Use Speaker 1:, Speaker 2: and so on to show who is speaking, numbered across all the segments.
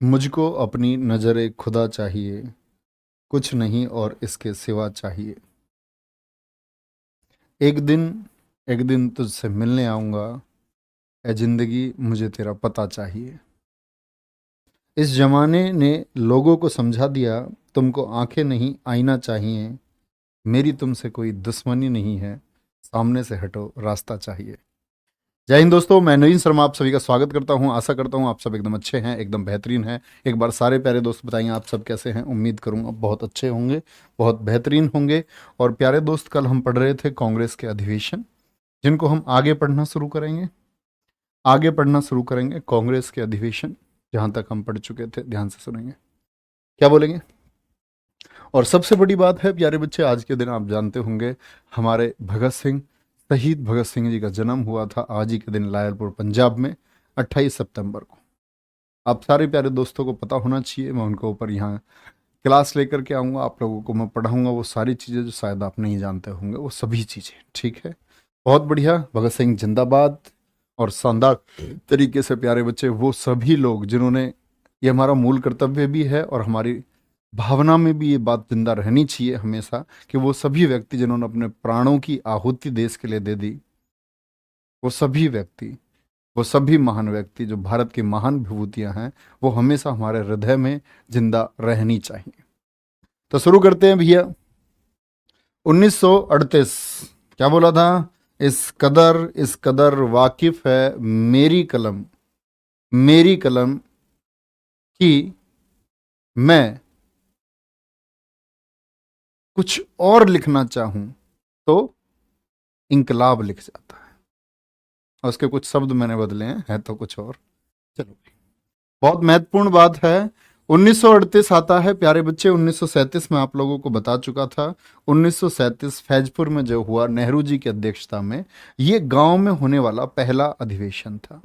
Speaker 1: मुझको अपनी नज़र खुदा चाहिए, कुछ नहीं और इसके सिवा चाहिए। एक दिन एक दिन तुझसे मिलने आऊँगा, ए ज़िंदगी मुझे तेरा पता चाहिए। इस ज़माने ने लोगों को समझा दिया, तुमको आंखें नहीं आईना चाहिए। मेरी तुमसे कोई दुश्मनी नहीं है, सामने से हटो रास्ता चाहिए। जय हिंद दोस्तों, मैं नवीन शर्मा आप सभी का स्वागत करता हूं। आशा करता हूं आप सब एकदम अच्छे हैं, एकदम बेहतरीन हैं। एक बार सारे प्यारे दोस्त बताइए आप सब कैसे हैं। उम्मीद करूंगा बहुत अच्छे होंगे, बहुत बेहतरीन होंगे। और प्यारे दोस्त, कल हम पढ़ रहे थे कांग्रेस के अधिवेशन, जिनको हम आगे पढ़ना शुरू करेंगे कांग्रेस के अधिवेशन। जहां तक हम पढ़ चुके थे ध्यान से सुनेंगे, क्या बोलेंगे। और सबसे बड़ी बात है प्यारे बच्चे, आज के दिन आप जानते होंगे हमारे भगत सिंह, शहीद भगत सिंह जी का जन्म हुआ था आज ही के दिन लायलपुर पंजाब में 28 सितंबर को। आप सारे प्यारे दोस्तों को पता होना चाहिए। मैं उनके ऊपर यहाँ क्लास लेकर के आऊँगा, आप लोगों को मैं पढ़ाऊँगा वो सारी चीज़ें जो शायद आप नहीं जानते होंगे, वो सभी चीज़ें। ठीक है, बहुत बढ़िया। भगत सिंह जिंदाबाद। और शानदार तरीके से प्यारे बच्चे, वो सभी लोग जिन्होंने, ये हमारा मूल कर्तव्य भी है और हमारी भावना में भी ये बात जिंदा रहनी चाहिए हमेशा, कि वो सभी व्यक्ति जिन्होंने अपने प्राणों की आहुति देश के लिए दे दी, वो सभी व्यक्ति, वो सभी महान व्यक्ति जो भारत की महान विभूतियां हैं, वो हमेशा हमारे हृदय में जिंदा रहनी चाहिए। तो शुरू करते हैं भैया। 1938, क्या बोला था। इस कदर वाकिफ है मेरी कलम कि मैं कुछ और लिखना चाहूं तो इंकलाब लिख जाता है। और उसके कुछ शब्द मैंने बदले हैं, है तो कुछ और। चलो, बहुत महत्वपूर्ण बात है। 1938 आता है प्यारे बच्चे। 1937 में आप लोगों को बता चुका था। 1937 फैजपुर में जो हुआ, नेहरू जी की अध्यक्षता में, ये गांव में होने वाला पहला अधिवेशन था।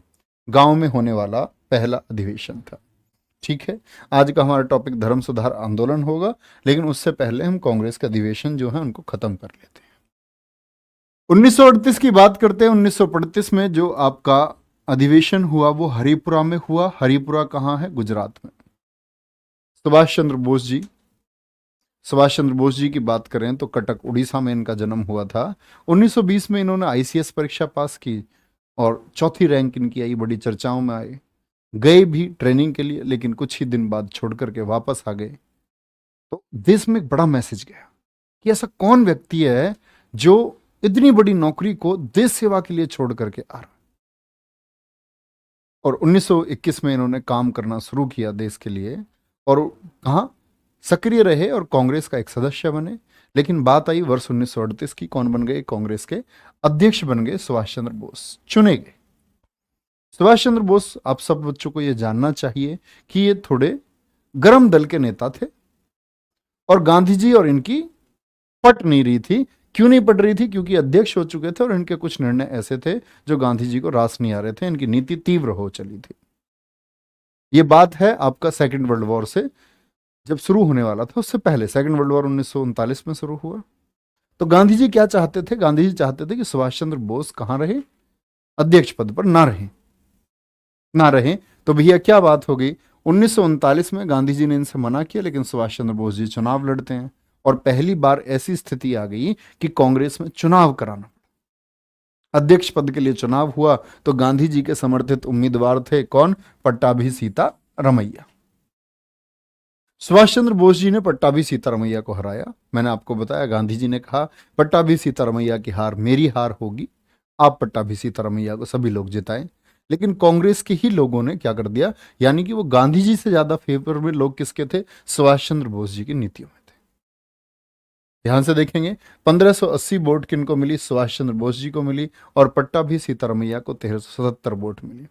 Speaker 1: गांव में होने वाला पहला अधिवेशन था। ठीक है, आज का हमारा टॉपिक धर्म सुधार आंदोलन होगा, लेकिन उससे पहले हम कांग्रेस के अधिवेशन जो है उनको खत्म कर लेते हैं। 1938 की बात करते हैं। 1938 में जो आपका अधिवेशन हुआ वो हरिपुरा में हुआ। हरिपुरा कहाँ है? गुजरात में। सुभाष चंद्र बोस जी की बात करें तो कटक उड़ीसा में इनका जन्म हुआ था। 1920 में इन्होंने आईसीएस परीक्षा पास की और चौथी रैंक इनकी आई, बड़ी चर्चाओं में आए। गए भी ट्रेनिंग के लिए, लेकिन कुछ ही दिन बाद छोड़ करके वापस आ गए। तो देश में एक बड़ा मैसेज गया कि ऐसा कौन व्यक्ति है जो इतनी बड़ी नौकरी को देश सेवा के लिए छोड़ करके आ रहा। और 1921 में इन्होंने काम करना शुरू किया देश के लिए, और कहाँ सक्रिय रहे और कांग्रेस का एक सदस्य बने। लेकिन बात आई वर्ष 1938 की, कौन बन गए? कांग्रेस के अध्यक्ष बन गए सुभाष चंद्र बोस, चुने गए। सुभाष चंद्र बोस, आप सब बच्चों को यह जानना चाहिए कि ये थोड़े गर्म दल के नेता थे, और गांधी जी और इनकी पट नहीं रही थी। क्यों नहीं पट रही थी? क्योंकि अध्यक्ष हो चुके थे और इनके कुछ निर्णय ऐसे थे जो गांधी जी को रास नहीं आ रहे थे। इनकी नीति तीव्र हो चली थी। ये बात है आपका सेकेंड वर्ल्ड वॉर से जब शुरू होने वाला था, उससे पहले। सेकेंड वर्ल्ड वॉर 1939 में शुरू हुआ। तो गांधी जी क्या चाहते थे? गांधी जी चाहते थे कि सुभाष चंद्र बोस कहाँ रहे? अध्यक्ष पद पर ना रहे। तो भैया क्या बात हो गई? 1939 में गांधी जी ने इनसे मना किया, लेकिन सुभाष चंद्र बोस जी चुनाव लड़ते हैं, और पहली बार ऐसी स्थिति आ गई कि कांग्रेस में चुनाव कराना, अध्यक्ष पद के लिए चुनाव हुआ। तो गांधी जी के समर्थित उम्मीदवार थे कौन? पट्टाभी सीतारमैया। सुभाष चंद्र बोस जी ने पट्टाभी सीतारमैया को हराया। मैंने आपको बताया, गांधी जी ने कहा पट्टाभी सीतारमैया की हार मेरी हार होगी, आप पट्टाभी सीतारमैया को सभी लोग जिताएं। लेकिन कांग्रेस के ही लोगों ने क्या कर दिया, यानी कि वो गांधी जी से ज्यादा फेवर में लोग किसके थे? सुभाष चंद्र बोस जी की नीतियों में थे। ध्यान से देखेंगे, 1580 वोट किनको मिली? सुभाष चंद्र बोस जी को मिली, और पट्टाभी सीतारमैया को 1377 वोट मिली।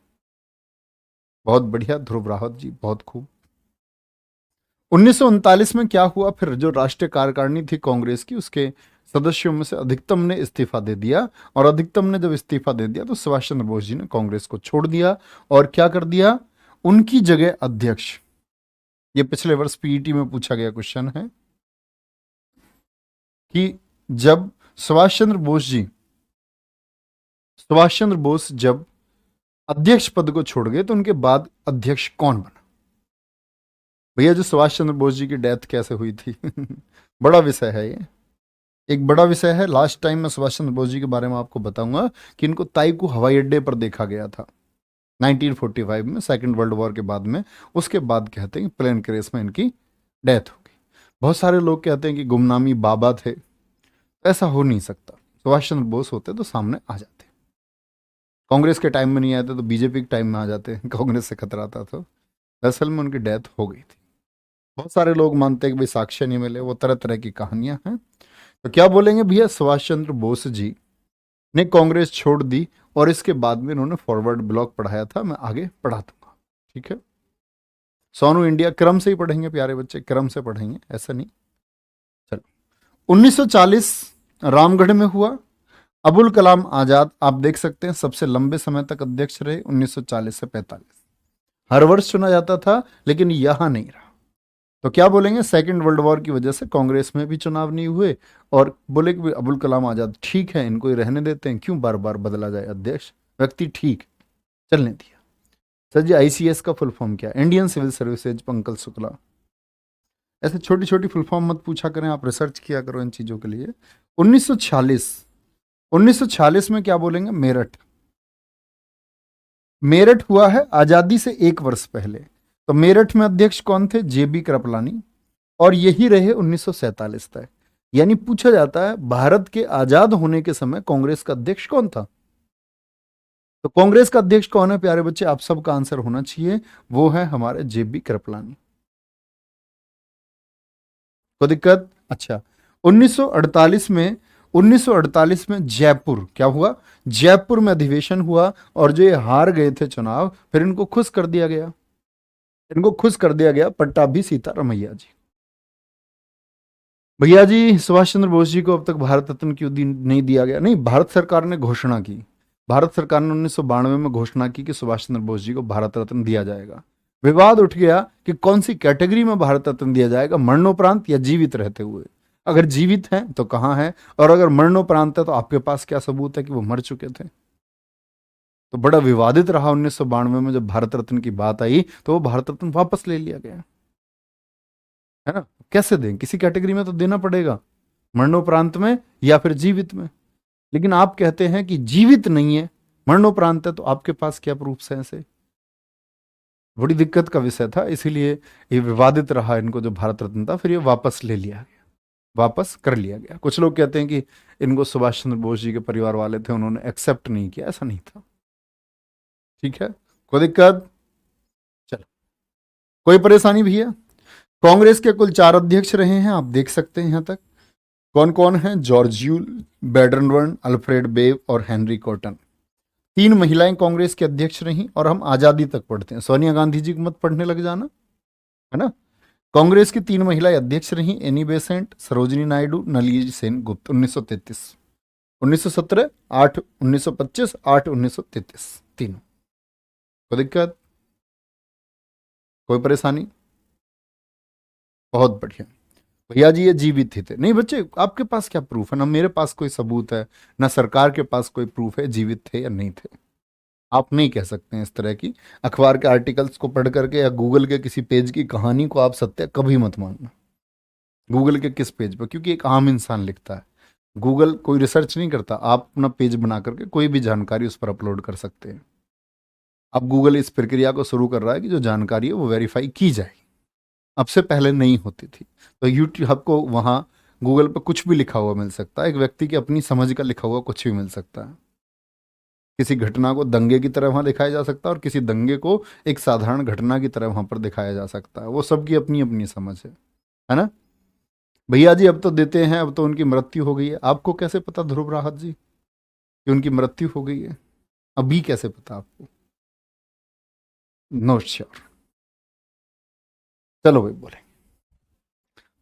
Speaker 1: बहुत बढ़िया ध्रुव रावत जी, बहुत खूब। 1939 में क्या हुआ फिर? जो राष्ट्रीय कार्यकारिणी थी कांग्रेस की, उसके सदस्यों में से अधिकतम ने इस्तीफा दे दिया, और अधिकतम ने जब इस्तीफा दे दिया तो सुभाष चंद्र बोस जी ने कांग्रेस को छोड़ दिया, और क्या कर दिया? उनकी जगह अध्यक्ष, ये पिछले वर्ष पीईटी में पूछा गया क्वेश्चन है कि जब सुभाष चंद्र बोस जब अध्यक्ष पद को छोड़ गए तो उनके बाद अध्यक्ष कौन बना? भैया जो सुभाष चंद्र बोस जी की डेथ कैसे हुई थी बड़ा विषय है ये, एक बड़ा विषय है। लास्ट टाइम मैं सुभाष चंद्र बोस जी के बारे में आपको बताऊंगा कि इनको ताइकू हवाई अड्डे पर देखा गया था 1945 में, सेकेंड वर्ल्ड वॉर के बाद में। उसके बाद कहते हैं कि प्लेन क्रेश में इनकी डेथ हो गई। बहुत सारे लोग कहते हैं कि गुमनामी बाबा थे, ऐसा हो नहीं सकता। सुभाष चंद्र बोस होते तो सामने आ जाते, कांग्रेस के टाइम में नहीं आते तो बीजेपी के टाइम में आ जाते, कांग्रेस से खतरा था। तो असल में उनकी डेथ हो गई थी। बहुत सारे लोग मानते हैं कि भाई साक्ष्य नहीं मिले, वो तरह तरह की कहानियां हैं। तो क्या बोलेंगे भैया, सुभाष चंद्र बोस जी ने कांग्रेस छोड़ दी और इसके बाद में इन्होंने फॉरवर्ड ब्लॉक पढ़ाया था, मैं आगे पढ़ा दूंगा, ठीक है। सोनू इंडिया क्रम से ही पढ़ेंगे प्यारे बच्चे, क्रम से पढ़ेंगे, ऐसा नहीं। चलो 1940 रामगढ़ में हुआ। अबुल कलाम आजाद आप देख सकते हैं सबसे लंबे समय तक अध्यक्ष रहे, 1940 से 45। हर वर्ष चुना जाता था लेकिन यहां नहीं रहा। तो क्या बोलेंगे, सेकंड वर्ल्ड वॉर की वजह से कांग्रेस में भी चुनाव नहीं हुए। और बोले कि अबुल कलाम आजाद ठीक है, इनको ही रहने देते हैं, क्यों बार बार बदला जाए अध्यक्ष, व्यक्ति ठीक, चलने दिया। सर जी आईसीएस का फुल फॉर्म क्या है, Indian civil services, Pankaj Shukla. ऐसे छोटी छोटी फुल फॉर्म मत पूछा करें, आप रिसर्च किया करो इन चीजों के लिए। 1946 में क्या बोलेंगे, मेरठ। मेरठ हुआ है आजादी से 1 वर्ष पहले। तो मेरठ में अध्यक्ष कौन थे, जेबी कृपलानी, और यही रहे 1947 तक। यानी पूछा जाता है भारत के आजाद होने के समय कांग्रेस का अध्यक्ष कौन था। तो कांग्रेस का अध्यक्ष कौन है प्यारे बच्चे, आप सबका आंसर होना चाहिए, वो है हमारे जेबी कृपलानी। कोई दिक्कत? अच्छा 1948 में जयपुर क्या हुआ, जयपुर में अधिवेशन हुआ और जो ये हार गए थे चुनाव, फिर इनको खुश कर दिया गया, पट्टाभी सीतारमैया जी। भैया जी सुभाष चंद्र बोस जी को अब तक भारत रत्न क्यों नहीं दिया गया? नहीं, भारत सरकार ने घोषणा की, भारत सरकार ने 1992 में घोषणा की कि सुभाष चंद्र बोस जी को भारत रत्न दिया जाएगा। विवाद उठ गया कि कौन सी कैटेगरी में भारत रत्न दिया जाएगा, मरणोपरांत या जीवित रहते हुए। अगर जीवित हैं तो कहां है, और अगर मरणोपरांत है तो आपके पास क्या सबूत है कि वो मर चुके थे। तो बड़ा विवादित रहा 1992 में जब भारत रत्न की बात आई, तो वो भारत रत्न वापस ले लिया गया, है ना। कैसे दें, किसी कैटेगरी में तो देना पड़ेगा, मरणोपरांत में या फिर जीवित में। लेकिन आप कहते हैं कि जीवित नहीं है, मरणोपरांत है, तो आपके पास क्या प्रूफ्स हैं? ऐसे बड़ी दिक्कत का विषय था, इसीलिए ये विवादित रहा। इनको जो भारत रत्न था फिर ये वापस ले लिया गया, वापस कर लिया गया। कुछ लोग कहते हैं कि इनको सुभाष चंद्र बोस जी के परिवार वाले थे, उन्होंने एक्सेप्ट नहीं किया, ऐसा नहीं था, ठीक है। कोई दिक्कत? चलो, कोई परेशानी भैया? कांग्रेस के कुल 4 अध्यक्ष रहे हैं, आप देख सकते हैं यहां तक। कौन कौन है, जॉर्ज यूल, बैडरबर्न, अल्फ्रेड बेव और हेनरी कॉटन। 3 महिलाएं कांग्रेस के अध्यक्ष रहीं, और हम आजादी तक पढ़ते हैं, सोनिया गांधी जी को मत पढ़ने लग जाना, है ना। कांग्रेस की 3 महिलाएं अध्यक्ष रहीं, एनी बेसेंट, सरोजिनी नायडू, नलिनी सेन गुप्त। 1933, 1917, 8 1925, 8 1933, तीनों। कोई दिक्कत, कोई परेशानी? बहुत बढ़िया भैया जी, ये जीवित ही थे। नहीं बच्चे, आपके पास क्या प्रूफ है, ना मेरे पास कोई सबूत है, ना सरकार के पास कोई प्रूफ है जीवित थे या नहीं थे। आप नहीं कह सकते हैं इस तरह की, अखबार के आर्टिकल्स को पढ़ करके या गूगल के किसी पेज की कहानी को आप सत्य कभी मत मानना। गूगल के किस पेज पर, क्योंकि एक आम इंसान लिखता है, गूगल कोई रिसर्च नहीं करता। आप अपना पेज बना करके कोई भी जानकारी उस पर अपलोड कर सकते हैं। अब गूगल इस प्रक्रिया को शुरू कर रहा है कि जो जानकारी है वो वेरीफाई की जाए, अब से पहले नहीं होती थी। तो यूट्यूब आपको वहाँ गूगल पर कुछ भी लिखा हुआ मिल सकता है, एक व्यक्ति की अपनी समझ का लिखा हुआ कुछ भी मिल सकता है। किसी घटना को दंगे की तरह वहाँ दिखाया जा सकता है, और किसी दंगे को एक साधारण घटना की तरह वहाँ पर दिखाया जा सकता है। वो सबकी अपनी अपनी समझ है ना। भैया जी अब तो देते हैं, अब तो उनकी मृत्यु हो गई है। आपको कैसे पता ध्रुव राहत जी कि उनकी मृत्यु हो गई है? अभी कैसे पता आपको? No sure. चलो भाई बोले,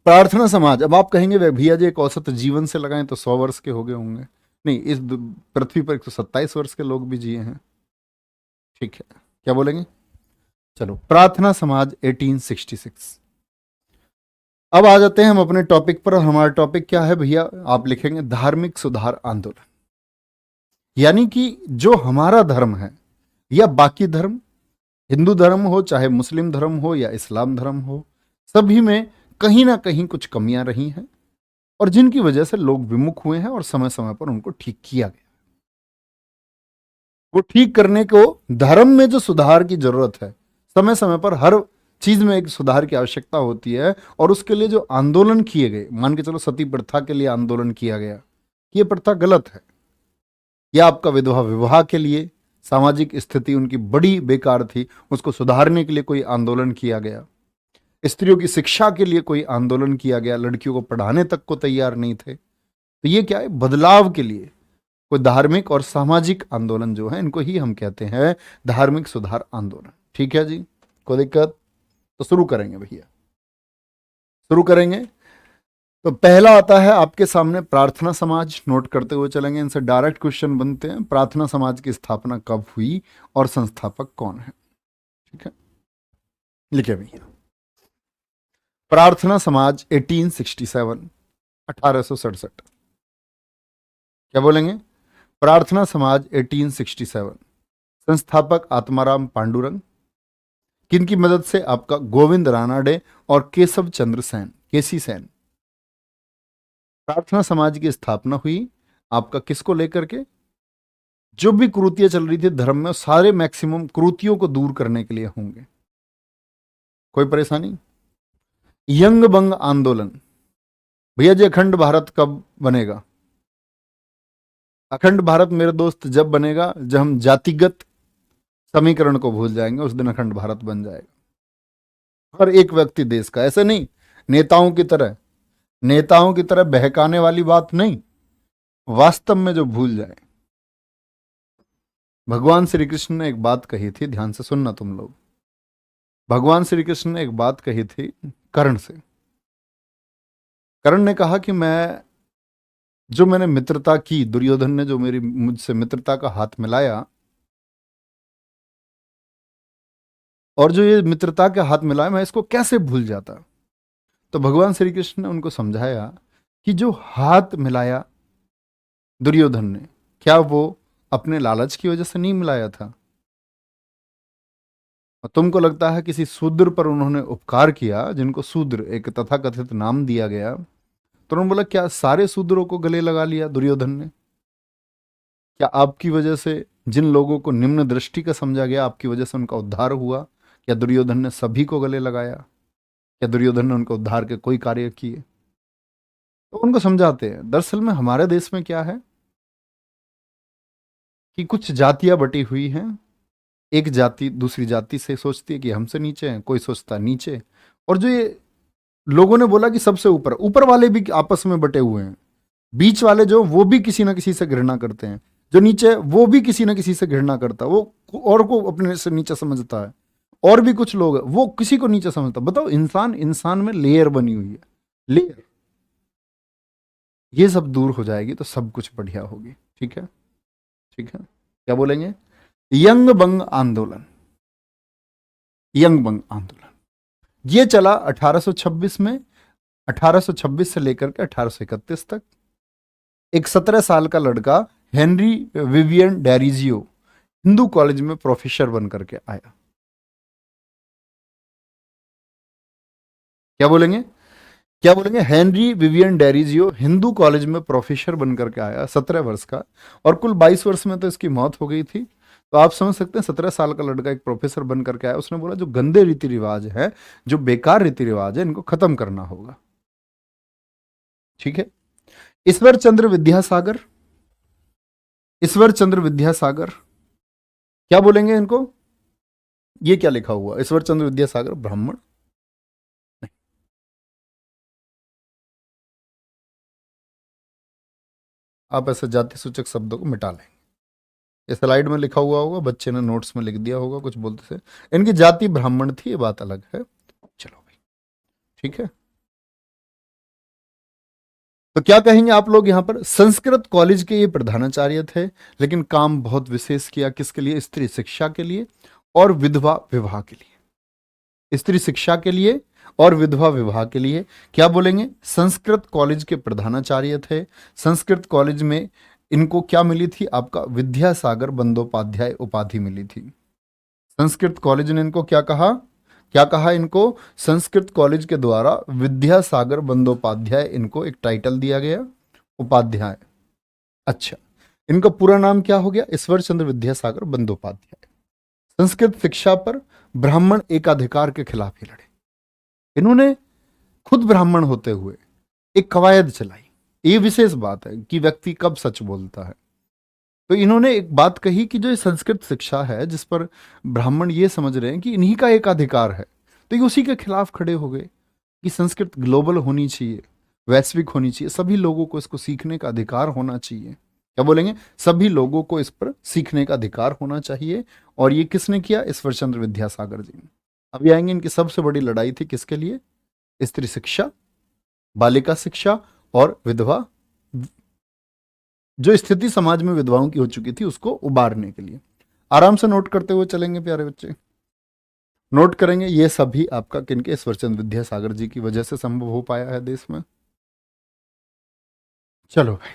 Speaker 1: प्रार्थना समाज। अब आप कहेंगे वे भैया जी एक औसत जीवन से लगाएं तो 100 वर्ष के हो गए होंगे। नहीं, इस पृथ्वी पर 127 वर्ष के लोग भी जिए हैं, ठीक है। क्या बोलेंगे? चलो, प्रार्थना समाज 1866। अब आ जाते हैं हम अपने टॉपिक पर, और हमारा टॉपिक क्या है भैया, आप लिखेंगे धार्मिक सुधार आंदोलन। यानी कि जो हमारा धर्म है या बाकी धर्म, हिंदू धर्म हो चाहे मुस्लिम धर्म हो या इस्लाम धर्म हो, सभी में कहीं ना कहीं कुछ कमियां रही हैं और जिनकी वजह से लोग विमुख हुए हैं और समय समय पर उनको ठीक किया गया। वो ठीक करने को, धर्म में जो सुधार की जरूरत है, समय समय पर हर चीज में एक सुधार की आवश्यकता होती है, और उसके लिए जो आंदोलन किए गए, मान के चलो सती प्रथा के लिए आंदोलन किया गया, ये प्रथा गलत है, या आपका विधवा विवाह के लिए सामाजिक स्थिति उनकी बड़ी बेकार थी, उसको सुधारने के लिए कोई आंदोलन किया गया, स्त्रियों की शिक्षा के लिए कोई आंदोलन किया गया, लड़कियों को पढ़ाने तक को तैयार नहीं थे, तो ये क्या है, बदलाव के लिए कोई धार्मिक और सामाजिक आंदोलन जो है, इनको ही हम कहते हैं धार्मिक सुधार आंदोलन। ठीक है जी, कोई दिक्कत? तो शुरू करेंगे भैया, शुरू करेंगे। तो पहला आता है आपके सामने प्रार्थना समाज, नोट करते हुए चलेंगे, इनसे डायरेक्ट क्वेश्चन बनते हैं। प्रार्थना समाज की स्थापना कब हुई और संस्थापक कौन है? ठीक है, लिखे भैया। प्रार्थना समाज 1867, 1867। क्या बोलेंगे? प्रार्थना समाज 1867। संस्थापक आत्माराम पांडुरंग। किनकी मदद से? आपका गोविंद रानाडे और केशव चंद्र सेन, केसी सेन। प्रार्थना समाज की स्थापना हुई आपका किसको लेकर के? जो भी कुरीतियां चल रही थी धर्म में, सारे मैक्सिमम कुरीतियों को दूर करने के लिए होंगे। कोई परेशानी? यंग बंग आंदोलन। भैया जी, अखंड भारत कब बनेगा? अखंड भारत मेरे दोस्त जब बनेगा जब हम जातिगत समीकरण को भूल जाएंगे, उस दिन अखंड भारत बन जाएगा। हर एक व्यक्ति देश का, ऐसे नहीं नेताओं की तरह बहकाने वाली बात नहीं, वास्तव में जो भूल जाए। भगवान श्री कृष्ण ने एक बात कही थी, ध्यान से सुनना तुम लोग। भगवान श्री कृष्ण ने एक बात कही थी कर्ण से। कर्ण ने कहा कि मैंने मित्रता की, दुर्योधन ने जो मुझसे मित्रता का हाथ मिलाया, और जो ये मित्रता के हाथ मिलाया, मैं इसको कैसे भूल जाता। तो भगवान श्री कृष्ण ने उनको समझाया कि जो हाथ मिलाया दुर्योधन ने, क्या वो अपने लालच की वजह से नहीं मिलाया था? और तुमको लगता है किसी शूद्र पर उन्होंने उपकार किया, जिनको शूद्र एक तथाकथित नाम दिया गया, तो उन्होंने बोला क्या सारे शूद्रों को गले लगा लिया दुर्योधन ने? क्या आपकी वजह से जिन लोगों को निम्न दृष्टि का समझा गया, आपकी वजह से उनका उद्धार हुआ? क्या दुर्योधन ने सभी को गले लगाया? क्या दुर्योधन ने उनको उद्धार के कोई कार्य किए? तो उनको समझाते हैं। दरअसल में हमारे देश में क्या है कि कुछ जातियां बटी हुई हैं। एक जाति दूसरी जाति से सोचती है कि हमसे नीचे हैं, कोई सोचता नीचे। और जो ये लोगों ने बोला कि सबसे ऊपर, ऊपर वाले भी आपस में बटे हुए हैं, बीच वाले जो, वो भी किसी ना किसी से घृणा करते हैं, जो नीचे वो भी किसी ना किसी से घृणा करता है, वो और को अपने से नीचे समझता है, और भी कुछ लोग वो किसी को नीचे समझता। बताओ, इंसान में लेयर बनी हुई है, लेयर। ये सब दूर हो जाएगी तो सब कुछ बढ़िया होगी। ठीक है, ठीक है। क्या बोलेंगे? यंग बंग आंदोलन। यंग बंग आंदोलन ये चला 1826 में। 1826 से लेकर के 1831 तक। एक 17 साल का लड़का Henry Vivian Derozio Hindu college में प्रोफेसर बन करके आया। क्या बोलेंगे? क्या बोलेंगे? Henry Vivian Derozio Hindu college में प्रोफेसर बन करके आया, 17 वर्ष का, और कुल 22 वर्ष में तो इसकी मौत हो गई थी। तो आप समझ सकते हैं 17 साल का लड़का एक प्रोफेसर बन करके आया। उसने बोला जो गंदे रीति रिवाज है, जो बेकार रीति रिवाज है, इनको खत्म करना होगा। ठीक है। ईश्वर चंद्र विद्यासागर। ईश्वर चंद्र विद्यासागर, क्या बोलेंगे इनको? ये क्या लिखा हुआ? ईश्वर चंद्र विद्यासागर ब्राह्मण? आप ऐसे जाति सूचक शब्दों को मिटा लेंगे। ये स्लाइड में लिखा हुआ होगा, बच्चे ने नोट्स में लिख दिया होगा कुछ बोलते थे। इनकी जाति ब्राह्मण थी, ये बात अलग है। चलो भाई, ठीक है। तो क्या कहेंगे आप लोग यहां पर? संस्कृत कॉलेज के ये प्रधानाचार्य थे, लेकिन काम बहुत विशेष किया। किसके लिए? स्त्री शिक्षा के लिए और विधवा विवाह के लिए। स्त्री शिक्षा के लिए और विधवा विवाह के लिए। क्या बोलेंगे? संस्कृत कॉलेज के प्रधानाचार्य थे। संस्कृत कॉलेज में इनको क्या मिली थी? आपका विद्यासागर बंदोपाध्याय उपाधि मिली थी। संस्कृत कॉलेज ने इनको क्या कहा? क्या कहा इनको? संस्कृत कॉलेज के द्वारा विद्यासागर बंदोपाध्याय इनको एक टाइटल दिया गया, उपाध्याय। अच्छा, इनका पूरा नाम क्या हो गया? ईश्वर चंद्र विद्यासागर बंदोपाध्याय। संस्कृत शिक्षा पर ब्राह्मण एकाधिकार के खिलाफ ही लड़े। इन्होंने खुद ब्राह्मण होते हुए एक कवायद चलाई। ये विशेष बात है कि व्यक्ति कब सच बोलता है। तो इन्होंने एक बात कही कि जो ये संस्कृत शिक्षा है जिस पर ब्राह्मण ये समझ रहे हैं कि इन्हीं का एक अधिकार है, तो ये उसी के खिलाफ खड़े हो गए कि संस्कृत ग्लोबल होनी चाहिए, वैश्विक होनी चाहिए, सभी लोगों को इसको सीखने का अधिकार होना चाहिए। क्या बोलेंगे? सभी लोगों को इस पर सीखने का अधिकार होना चाहिए। और ये किसने किया? ईश्वरचंद्र विद्यासागर जी ने। अभी आएंगे, इनकी सबसे बड़ी लड़ाई थी किसके लिए? स्त्री शिक्षा, बालिका शिक्षा और विधवा, जो स्थिति समाज में विधवाओं की हो चुकी थी उसको उबारने के लिए। आराम से नोट करते हुए चलेंगे प्यारे बच्चे, नोट करेंगे। ये सभी आपका किनके? ईश्वरचंद्र विद्यासागर जी की वजह से संभव हो पाया है देश में। चलो भाई,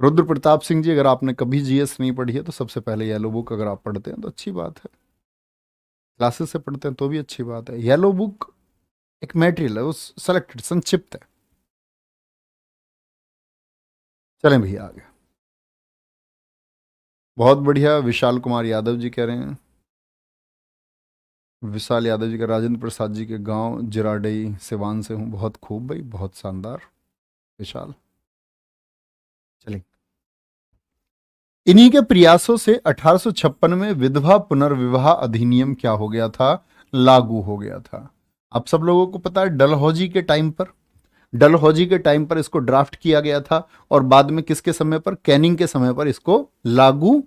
Speaker 1: रुद्र प्रताप सिंह जी, अगर आपने कभी जीएस नहीं पढ़ी है तो सबसे पहले येलो बुक अगर आप पढ़ते हैं तो अच्छी बात है, क्लासेस से पढ़ते हैं तो भी अच्छी बात है। येलो बुक एक मटेरियल है, वो सेलेक्टेड, संक्षिप्त है। चलें भैया आगे। बहुत बढ़िया, विशाल कुमार यादव जी कह रहे हैं, विशाल यादव जी का राजेंद्र प्रसाद जी के गांव जिराडई सिवान से हूं। बहुत खूब भाई, बहुत शानदार विशाल। चलिए, इन्हीं के प्रयासों से 1856 में विधवा पुनर्विवाह अधिनियम क्या हो गया था? लागू हो गया था। आप सब लोगों को पता है, डलहौजी के टाइम पर, डलहौजी के टाइम पर इसको ड्राफ्ट किया गया था और बाद में किसके समय पर? कैनिंग के समय पर इसको लागू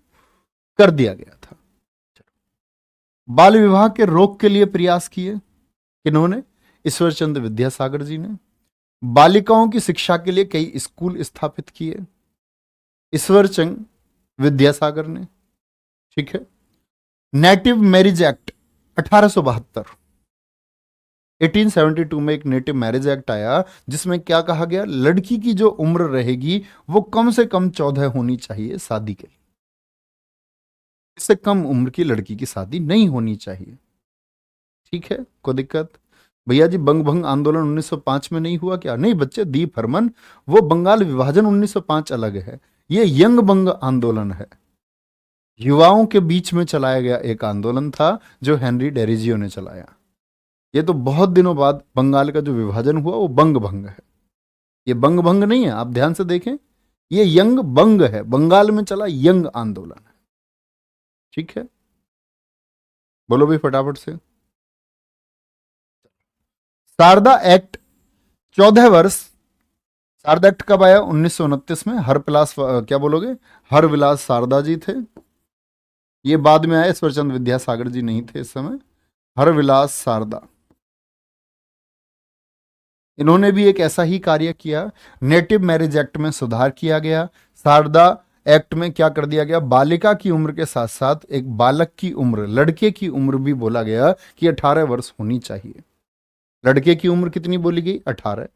Speaker 1: कर दिया गया था। बाल विवाह के रोक के लिए प्रयास किए किन्होंने? ईश्वरचंद्र विद्यासागर जी ने। बालिकाओं की शिक्षा के लिए कई स्कूल स्थापित किए, ईश्वरचंद्र विद्यासागर ने। ठीक है। नेटिव मैरिज एक्ट 1872, 1872 में एक नेटिव मैरिज एक्ट आया जिसमें क्या कहा गया? लड़की की जो उम्र रहेगी वो कम से कम 14 होनी चाहिए शादी के लिए। इससे कम उम्र की लड़की की शादी नहीं होनी चाहिए। ठीक है, कोई दिक्कत? भैया जी, बंग भंग आंदोलन 1905 में नहीं हुआ क्या? नहीं बच्चे, दीप हरमन, वो बंगाल विभाजन 1905 अलग है, ये यंग बंग आंदोलन है। युवाओं के बीच में चलाया गया एक आंदोलन था जो हेनरी डेरिजियो ने चलाया। ये तो बहुत दिनों बाद बंगाल का जो विभाजन हुआ वो बंग भंग है, ये बंग भंग नहीं है। आप ध्यान से देखें, ये यंग बंग है, बंगाल में चला यंग आंदोलन है। ठीक है, बोलो भाई फटाफट से। शारदा एक्ट 14 वर्ष, शारदा एक्ट कब आया? 1929 में। हरविलास, क्या बोलोगे? हरविलास शारदा जी थे। ये बाद में आए, ईश्वरचंद्र विद्यासागर जी नहीं थे इस समय। हरविलास शारदा, इन्होंने भी एक ऐसा ही कार्य किया। नेटिव मैरिज एक्ट में सुधार किया गया। शारदा एक्ट में क्या कर दिया गया? बालिका की उम्र के साथ साथ एक बालक की उम्र, लड़के की उम्र भी बोला गया कि 18 वर्ष होनी चाहिए। लड़के की उम्र कितनी बोली गई? 18।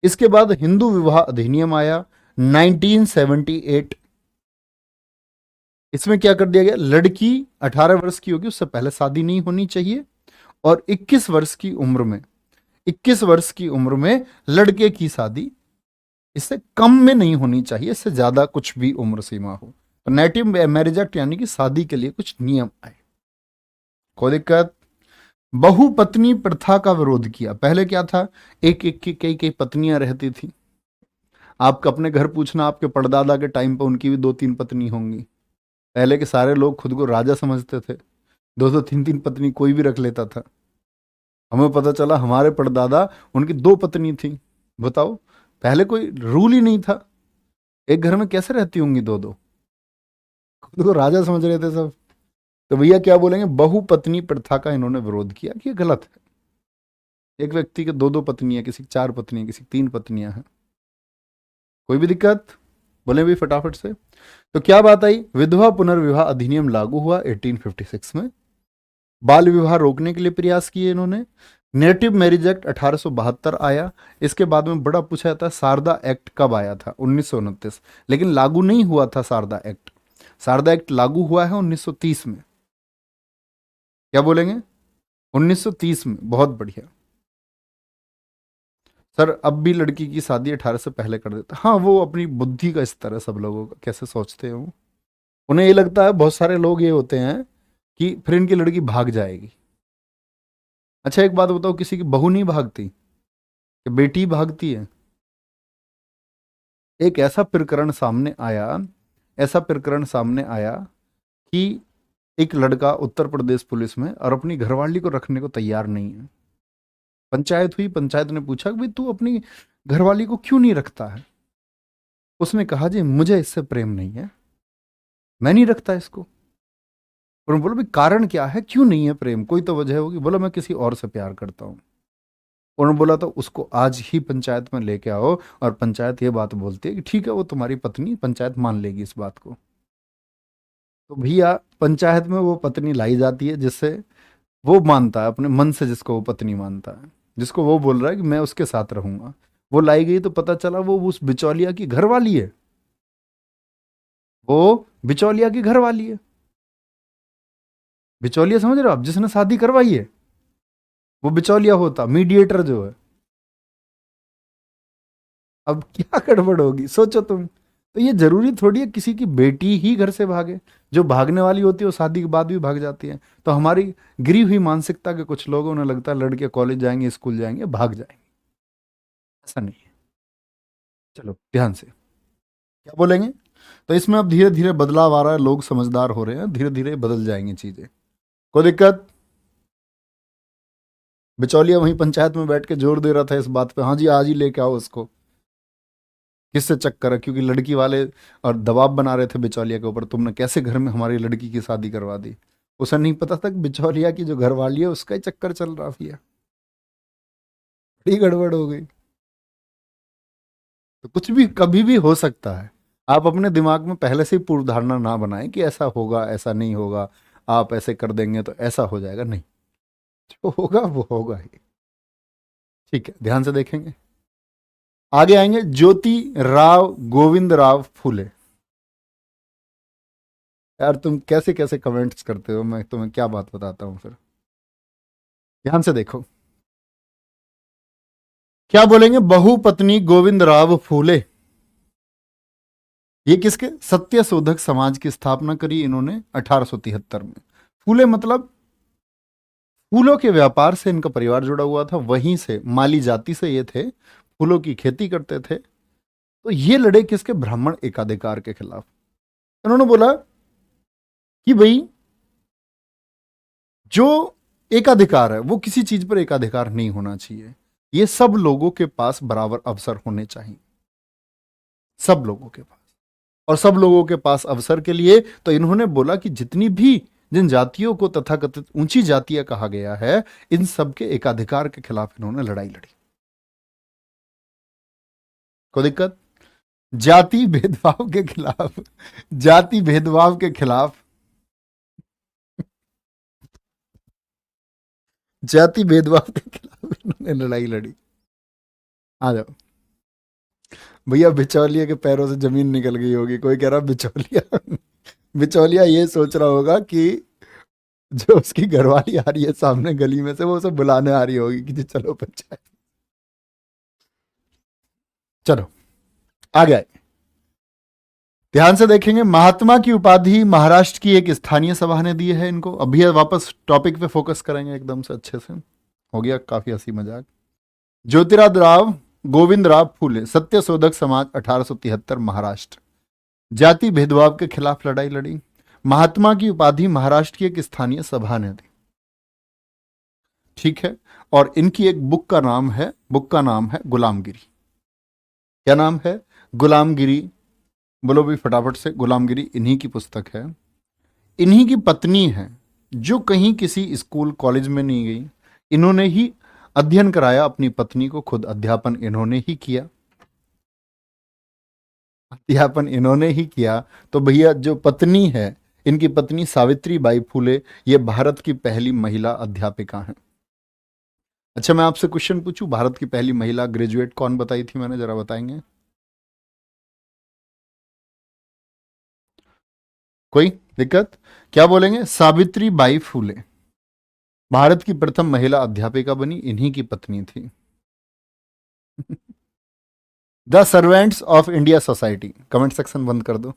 Speaker 1: इसके बाद हिंदू विवाह अधिनियम आया 1978। इसमें क्या कर दिया गया? लड़की 18 वर्ष की होगी, उससे पहले शादी नहीं होनी चाहिए, और 21 वर्ष की उम्र में, 21 वर्ष की उम्र में लड़के की शादी इससे कम में नहीं होनी चाहिए, इससे ज्यादा कुछ भी उम्र सीमा हो। तो नेटिव मैरिज एक्ट यानी कि शादी के लिए कुछ नियम आए। कोई दिक्कत? बहुपत्नी प्रथा का विरोध किया। पहले क्या था? एक एक की कई कई पत्नियां रहती थी। आपका अपने घर पूछना, आपके परदादा के टाइम पर उनकी भी 2-3 पत्नी होंगी। पहले के सारे लोग खुद को राजा समझते थे, 2-2 3-3 पत्नी कोई भी रख लेता था। हमें पता चला हमारे परदादा, उनकी 2 पत्नी थी। बताओ, पहले कोई रूल ही नहीं था, एक घर में कैसे रहती होंगी 2-2? खुद को राजा समझ रहे थे सब। तो भैया क्या बोलेंगे? बहुपत्नी प्रथा का इन्होंने विरोध किया कि ये गलत है। एक व्यक्ति के 2-2 पत्नियां, किसी की 4 पत्नियां, किसी की 3 पत्नियां हैं। कोई भी दिक्कत? बोले भी फटाफट से। तो क्या बात आई? विधवा पुनर्विवाह अधिनियम लागू हुआ 1856 में। बाल विवाह रोकने के लिए प्रयास किए इन्होंने। नेटिव मैरिज एक्ट 1872 आया। इसके बाद में बड़ा पूछा जाता है शारदा एक्ट कब आया था? 1929, लेकिन लागू नहीं हुआ था शारदा एक्ट। शारदा एक्ट लागू हुआ है 1930 में। क्या बोलेंगे? 1930 में, बहुत बढ़िया। सर अब भी लड़की की शादी 18 से पहले कर देता। हाँ, वो अपनी बुद्धि का स्तर है सब लोगों का, कैसे सोचते हैं वो। उन्हें ये लगता है, बहुत सारे लोग ये होते हैं कि फिर इनकी लड़की भाग जाएगी। अच्छा एक बात बताओ, किसी की बहू नहीं भागती कि बेटी भागती है? एक ऐसा प्रकरण सामने आया, ऐसा प्रकरण सामने आया कि एक लड़का उत्तर प्रदेश पुलिस में और अपनी घरवाली को रखने को तैयार नहीं है। पंचायत हुई, पंचायत ने पूछा कि भाई तू अपनी घरवाली को क्यों नहीं रखता है? उसने कहा जी मुझे इससे प्रेम नहीं है, मैं नहीं रखता इसको। और बोलो भाई कारण क्या है, क्यों नहीं है प्रेम, कोई तो वजह होगी। बोला मैं किसी और से प्यार करता हूँ। उन्होंने बोला तो उसको आज ही पंचायत में लेके आओ। और पंचायत ये बात बोलती है कि ठीक है वो तुम्हारी पत्नी, पंचायत मान लेगी इस बात को। तो भैया पंचायत में वो पत्नी लाई जाती है, जिससे वो मानता है अपने मन से, जिसको वो पत्नी मानता है, जिसको वो बोल रहा है कि मैं उसके साथ रहूंगा। वो लाई गई तो पता चला वो उस बिचौलिया की घर वाली है। वो बिचौलिया की घर वाली है। बिचौलिया समझ रहे हो आप, जिसने शादी करवाई है वो बिचौलिया होता, मीडिएटर जो है। अब क्या गड़बड़ होगी सोचो तुम। तो ये जरूरी थोड़ी है किसी की बेटी ही घर से भागे। जो भागने वाली होती है वो शादी के बाद भी भाग जाती है। तो हमारी गिरी हुई मानसिकता के कुछ लोगों ने लगता है लड़के कॉलेज जाएंगे, स्कूल जाएंगे, भाग जाएंगे। ऐसा नहीं है। चलो ध्यान से क्या बोलेंगे। तो इसमें अब धीरे धीरे बदलाव आ रहा है, लोग समझदार हो रहे हैं, धीरे धीरे बदल जाएंगी चीजें। कोई दिक्कत? बिचौलिया वहीं पंचायत में बैठ के जोर दे रहा था इस बात पे, हाँ जी आज ही लेके आओ उसको। किससे चक्कर है, क्योंकि लड़की वाले और दबाव बना रहे थे बिचौलिया के ऊपर, तुमने कैसे घर में हमारी लड़की की शादी करवा दी। उसे नहीं पता था कि बिचौलिया की जो घरवाली है उसका ही चक्कर चल रहा भैया। बड़ी गड़बड़ हो गई। तो कुछ भी कभी भी हो सकता है। आप अपने दिमाग में पहले से ही पूर्व धारणा ना बनाएं कि ऐसा होगा, ऐसा नहीं होगा, आप ऐसे कर देंगे तो ऐसा हो जाएगा, नहीं। जो होगा वो होगा ही। ठीक है, ध्यान से देखेंगे। आगे आएंगे ज्योति राव गोविंद राव फूले। यार तुम कैसे कैसे कमेंट्स करते हो, मैं तुम्हें क्या बात बताता हूं फिर। ध्यान से देखो क्या बोलेंगे। बहुपत्नी गोविंद राव फूले, ये किसके, सत्य शोधक समाज की स्थापना करी इन्होंने 1873 में। फूले मतलब फूलों के व्यापार से इनका परिवार जुड़ा हुआ था, वहीं से माली जाति से ये थे, फूलों की खेती करते थे। तो ये लड़े किसके, ब्राह्मण एकाधिकार के खिलाफ। इन्होंने बोला कि भाई जो एकाधिकार है वो किसी चीज पर एकाधिकार नहीं होना चाहिए, ये सब लोगों के पास बराबर अवसर होने चाहिए, सब लोगों के पास। और सब लोगों के पास अवसर के लिए तो इन्होंने बोला कि जितनी भी जिन जातियों को तथाकथित ऊंची जातियां कहा गया है, इन सब के एकाधिकार के खिलाफ इन्होंने लड़ाई लड़ी। कोई दिक्कत? जाति भेदभाव के खिलाफ, जाति भेदभाव के खिलाफ, जाति भेदभाव के खिलाफ इन्होंने लड़ाई लड़ी। आ जाओ भैया, बिचौलिया के पैरों से जमीन निकल गई होगी। कोई कह रहा बिचौलिया, बिचौलिया ये सोच रहा होगा कि जो उसकी घरवाली आ रही है सामने गली में से, वो उसे बुलाने आ रही होगी कि जी चलो पंचायत। चलो आगे आए। ध्यान से देखेंगे। महात्मा की उपाधि महाराष्ट्र की एक स्थानीय सभा ने दी है इनको। अभी वापस टॉपिक पे फोकस करेंगे एकदम से अच्छे से। हो गया काफी हंसी मजाक। ज्योतिराव राव गोविंद राव फूले, सत्य शोधक समाज 1873 महाराष्ट्र, जाति भेदभाव के खिलाफ लड़ाई लड़ी। महात्मा की उपाधि महाराष्ट्र की एक स्थानीय सभा ने दी, ठीक है। और इनकी एक बुक का नाम है, बुक का नाम है गुलामगिरी। क्या नाम है? गुलामगिरी। बोलो भी फटाफट से, गुलामगिरी इन्हीं की पुस्तक है। इन्हीं की पत्नी है जो कहीं किसी स्कूल कॉलेज में नहीं गई, इन्होंने ही अध्ययन कराया अपनी पत्नी को, खुद अध्यापन इन्होंने ही किया, अध्यापन इन्होंने ही किया। तो भैया जो पत्नी है, इनकी पत्नी सावित्री बाई फूले, ये भारत की पहली महिला अध्यापिका हैं। अच्छा मैं आपसे क्वेश्चन पूछूं, भारत की पहली महिला ग्रेजुएट कौन बताई थी मैंने, जरा बताएंगे? कोई दिक्कत? क्या बोलेंगे? सावित्री बाई फूले। भारत की प्रथम महिला अध्यापिका बनी, इन्हीं की पत्नी थी। The servants of India society, comment section बंद कर दो,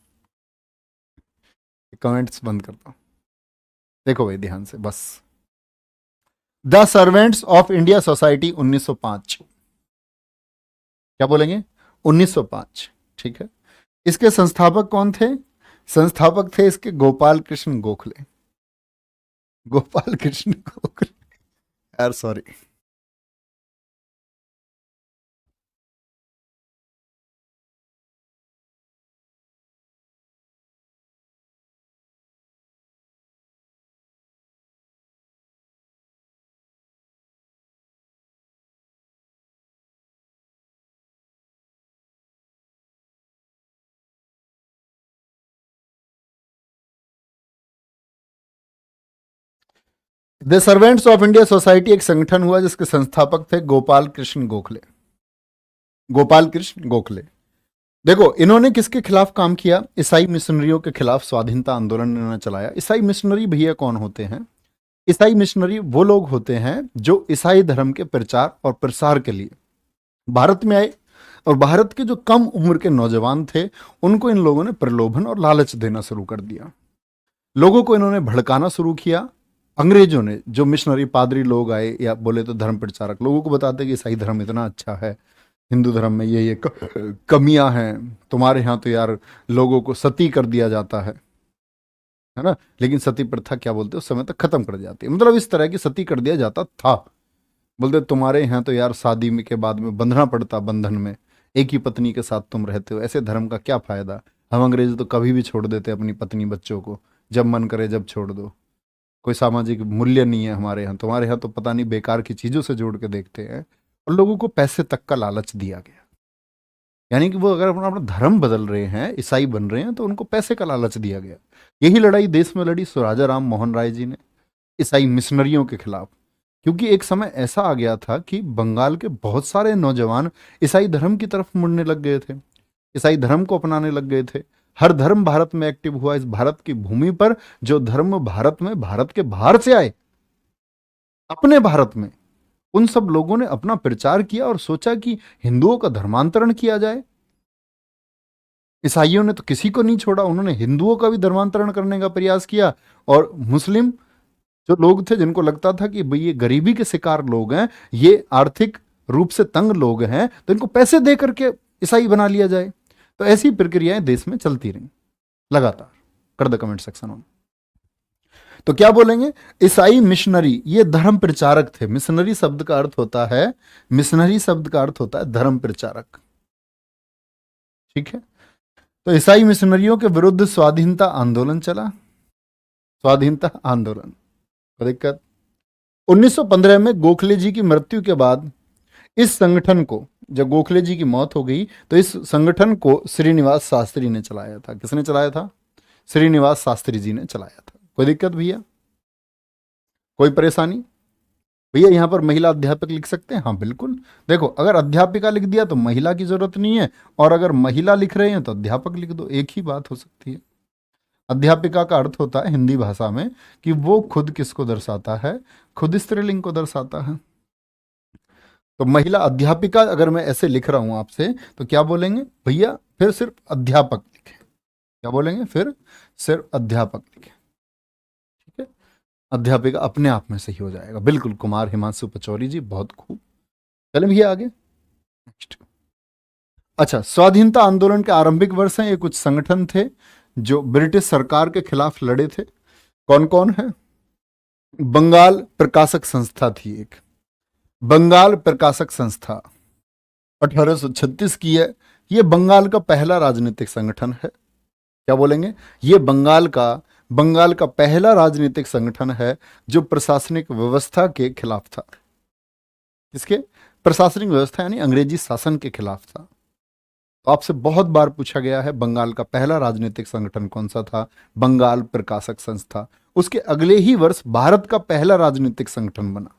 Speaker 1: कमेंट्स बंद कर दो। देखो भाई ध्यान से बस। The servants of India society 1905, क्या बोलेंगे? 1905, ठीक है। इसके संस्थापक कौन थे? संस्थापक थे इसके गोपाल कृष्ण गोखले। गोपाल कृष्ण गोखले, यार sorry. The servants of India society एक संगठन हुआ जिसके संस्थापक थे गोपाल कृष्ण गोखले। गोपाल कृष्ण गोखले, देखो इन्होंने किसके खिलाफ काम किया? ईसाई मिशनरियों के खिलाफ स्वाधीनता आंदोलन इन्होंने चलाया। ईसाई मिशनरी भैया कौन होते हैं? ईसाई मिशनरी वो लोग होते हैं जो ईसाई धर्म के प्रचार और प्रसार के लिए भारत में आए, और भारत के जो कम उम्र के नौजवान थे उनको इन लोगों ने प्रलोभन और लालच देना शुरू कर दिया। लोगों को इन्होंने भड़काना शुरू किया। अंग्रेजों ने, जो मिशनरी पादरी लोग आए या बोले तो धर्म प्रचारक, लोगों को बताते कि ईसाई धर्म इतना अच्छा है, हिंदू धर्म में ये कमियां हैं, तुम्हारे यहाँ तो यार लोगों को सती कर दिया जाता है ना, लेकिन सती प्रथा क्या बोलते उस समय तक खत्म कर जाती है, मतलब इस तरह की सती कर दिया जाता था। बोलते तुम्हारे यहाँ तो यार शादी में के बाद में बंधना पड़ता, बंधन में एक ही पत्नी के साथ तुम रहते हो, ऐसे धर्म का क्या फायदा? हम अंग्रेज तो कभी भी छोड़ देते अपनी पत्नी बच्चों को, जब मन करे जब छोड़ दो, कोई सामाजिक मूल्य नहीं है हमारे यहाँ। तुम्हारे यहाँ तो पता नहीं बेकार की चीजों से जोड़ के देखते हैं, और लोगों को पैसे तक का लालच दिया गया। यानी कि वो अगर अपना अपना धर्म बदल रहे हैं, ईसाई बन रहे हैं, तो उनको पैसे का लालच दिया गया। यही लड़ाई देश में लड़ी राजा राम मोहन राय जी ने ईसाई मिशनरियों के खिलाफ, क्योंकि एक समय ऐसा आ गया था कि बंगाल के बहुत सारे नौजवान ईसाई धर्म की तरफ मुड़ने लग गए थे, ईसाई धर्म को अपनाने लग गए थे। हर धर्म भारत में एक्टिव हुआ। इस भारत की भूमि पर जो धर्म भारत में, भारत के बाहर से आए अपने भारत में, उन सब लोगों ने अपना प्रचार किया और सोचा कि हिंदुओं का धर्मांतरण किया जाए। ईसाइयों ने तो किसी को नहीं छोड़ा, उन्होंने हिंदुओं का भी धर्मांतरण करने का प्रयास किया। और मुस्लिम जो लोग थे, जिनको लगता था कि भाई ये गरीबी के शिकार लोग हैं, ये आर्थिक रूप से तंग लोग हैं, तो इनको पैसे दे करके ईसाई बना लिया जाए। तो ऐसी प्रक्रियाएं देश में चलती रही लगातार। कर द कमेंट सेक्शन ऑन। तो क्या बोलेंगे? ईसाई मिशनरी ये धर्म प्रचारक थे। मिशनरी शब्द का अर्थ होता है, मिशनरी शब्द का अर्थ होता है धर्म प्रचारक, ठीक है। तो ईसाई मिशनरियों के विरुद्ध स्वाधीनता आंदोलन चला। स्वाधीनता आंदोलन को दिक्कत 1915 में गोखले जी की मृत्यु के बाद इस संगठन को, जब गोखले जी की मौत हो गई तो इस संगठन को श्रीनिवास शास्त्री ने चलाया था। किसने चलाया था? श्रीनिवास शास्त्री जी ने चलाया था। कोई दिक्कत भैया? कोई परेशानी? भैया यहाँ पर महिला अध्यापक लिख सकते हैं? हाँ बिल्कुल। देखो अगर अध्यापिका लिख दिया तो महिला की जरूरत नहीं है, और अगर महिला लिख रहे हैं तो अध्यापक लिख दो, एक ही बात हो सकती है। अध्यापिका का अर्थ होता है हिंदी भाषा में कि वो खुद किसको दर्शाता है? खुद स्त्रीलिंग को दर्शाता है। तो महिला अध्यापिका अगर मैं ऐसे लिख रहा हूं आपसे, तो क्या बोलेंगे भैया? फिर सिर्फ अध्यापक लिखें। क्या बोलेंगे? फिर सिर्फ अध्यापक लिखें, ठीक है। अध्यापिका अपने आप में सही हो जाएगा। बिल्कुल कुमार हिमांशु पचौरी जी, बहुत खूब। चलें भैया आगे नेक्स्ट। अच्छा, स्वाधीनता आंदोलन के आरंभिक वर्ष हैं। ये कुछ संगठन थे जो ब्रिटिश सरकार के खिलाफ लड़े थे। कौन कौन है? बंगाल प्रकाशक संस्था थी एक, बंगाल प्रकाशक संस्था 1836 की है। ये बंगाल का पहला राजनीतिक संगठन है। क्या बोलेंगे? ये बंगाल का पहला राजनीतिक संगठन है जो प्रशासनिक व्यवस्था के खिलाफ था। किसके? प्रशासनिक व्यवस्था यानी अंग्रेजी शासन के खिलाफ था। तो आपसे बहुत बार पूछा गया है बंगाल का पहला राजनीतिक संगठन कौन सा था? बंगाल प्रकाशक संस्था। उसके अगले ही वर्ष भारत का पहला राजनीतिक संगठन बना।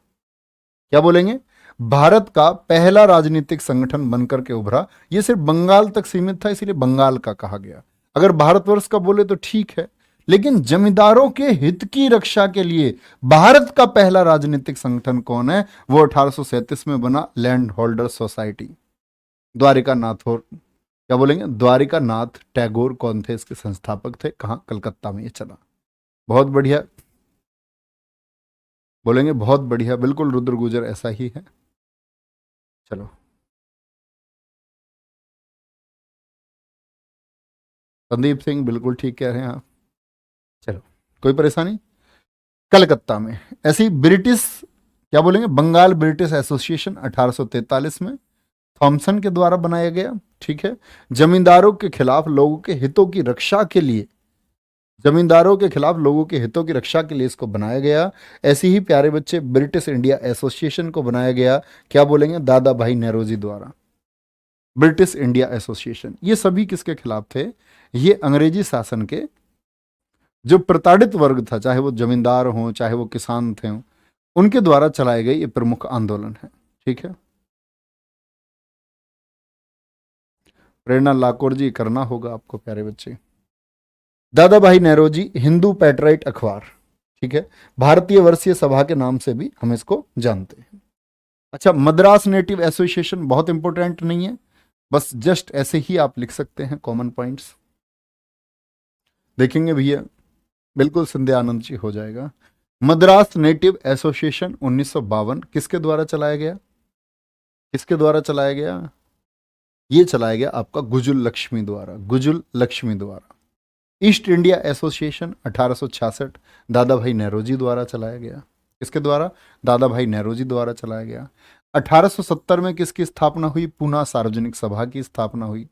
Speaker 1: क्या बोलेंगे? भारत का पहला राजनीतिक संगठन बनकर के उभरा। यह सिर्फ बंगाल तक सीमित था, इसीलिए बंगाल का कहा गया। अगर भारतवर्ष का बोले तो ठीक है, लेकिन जमींदारों के हित की रक्षा के लिए भारत का पहला राजनीतिक संगठन कौन है? वो 1837 में बना लैंड होल्डर सोसाइटी। द्वारिका नाथ, और क्या बोलेंगे, द्वारिका नाथ टैगोर कौन थे? इसके संस्थापक थे। कहाँ? कलकत्ता में ये चला। बहुत बढ़िया, बोलेंगे बहुत बढ़िया, बिल्कुल रुद्र गुर्जर ऐसा ही है। चलो, संदीप सिंह बिल्कुल ठीक कह रहे हैं आप। चलो, कोई परेशानी? कलकत्ता में। ऐसी ब्रिटिश, क्या बोलेंगे, बंगाल ब्रिटिश एसोसिएशन 1843 में थॉमसन के द्वारा बनाया गया। ठीक है। जमींदारों के खिलाफ लोगों के हितों की रक्षा के लिए, जमींदारों के खिलाफ लोगों के हितों की रक्षा के लिए इसको बनाया गया। ऐसी ही प्यारे बच्चे ब्रिटिश इंडिया एसोसिएशन को बनाया गया, क्या बोलेंगे, दादा भाई नेहरूजी द्वारा। ब्रिटिश इंडिया एसोसिएशन, ये सभी किसके खिलाफ थे? ये अंग्रेजी शासन के जो प्रताड़ित वर्ग था, चाहे वो जमींदार हों चाहे वो किसान थे, उनके द्वारा चलाए गए ये प्रमुख आंदोलन है। ठीक है। प्रेरणा लाकोर जी, करना होगा आपको प्यारे बच्चे। दादा भाई नेहरूजी हिंदू पैट्राइट अखबार, ठीक है, भारतीय वर्षीय सभा के नाम से भी हम इसको जानते हैं। अच्छा, मद्रास नेटिव एसोसिएशन बहुत इंपॉर्टेंट नहीं है, बस जस्ट ऐसे ही आप लिख सकते हैं कॉमन पॉइंट्स। देखेंगे भैया, बिल्कुल संध्या आनंद जी हो जाएगा। मद्रास नेटिव एसोसिएशन 1952 किसके द्वारा चलाया गया? किसके द्वारा चलाया गया? ये चलाया गया आपका गुजुल लक्ष्मी द्वारा, गुजुल लक्ष्मी द्वारा। ईस्ट इंडिया एसोसिएशन 1866 दादा भाई नेहरूजी द्वारा चलाया गया। किसके द्वारा? दादा भाई नेहरूजी द्वारा चलाया गया। 1870 में किसकी स्थापना हुई? पूना सार्वजनिक सभा की स्थापना हुई।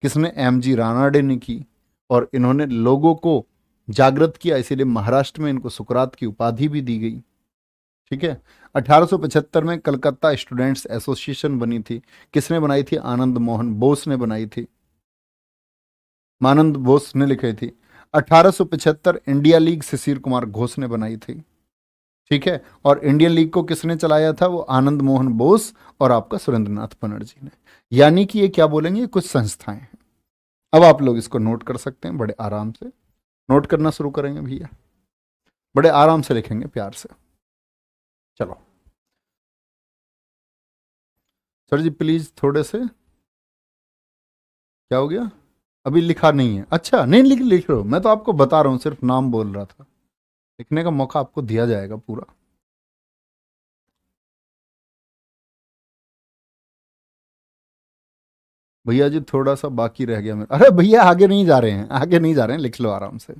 Speaker 1: किसने? एमजी रानाडे ने की, और इन्होंने लोगों को जागृत किया, इसीलिए महाराष्ट्र में इनको सुकरात की उपाधि भी दी गई। ठीक है। 1875 में कलकत्ता स्टूडेंट्स एसोसिएशन बनी थी। किसने बनाई थी? आनंद मोहन बोस ने बनाई थी, मानंद बोस ने लिखी थी। 1875 इंडिया लीग शिशिर कुमार घोष ने बनाई थी। ठीक है। और इंडियन लीग को किसने चलाया था? वो आनंद मोहन बोस और आपका सुरेंद्रनाथ बनर्जी ने। यानी कि ये क्या बोलेंगे, कुछ संस्थाएं हैं। अब आप लोग इसको नोट कर सकते हैं, बड़े आराम से नोट करना शुरू करेंगे भैया, बड़े आराम से लिखेंगे, प्यार से। चलो सर जी प्लीज थोड़े से, क्या हो गया? अभी लिखा नहीं है? अच्छा, नहीं लिख रहे हो, मैं तो आपको बता रहा हूं, सिर्फ नाम बोल रहा था। लिखने का मौका आपको दिया जाएगा पूरा। भैया जी थोड़ा सा बाकी रह गया मेरा। अरे भैया आगे नहीं जा रहे हैं, आगे नहीं जा रहे हैं, लिख लो आराम से।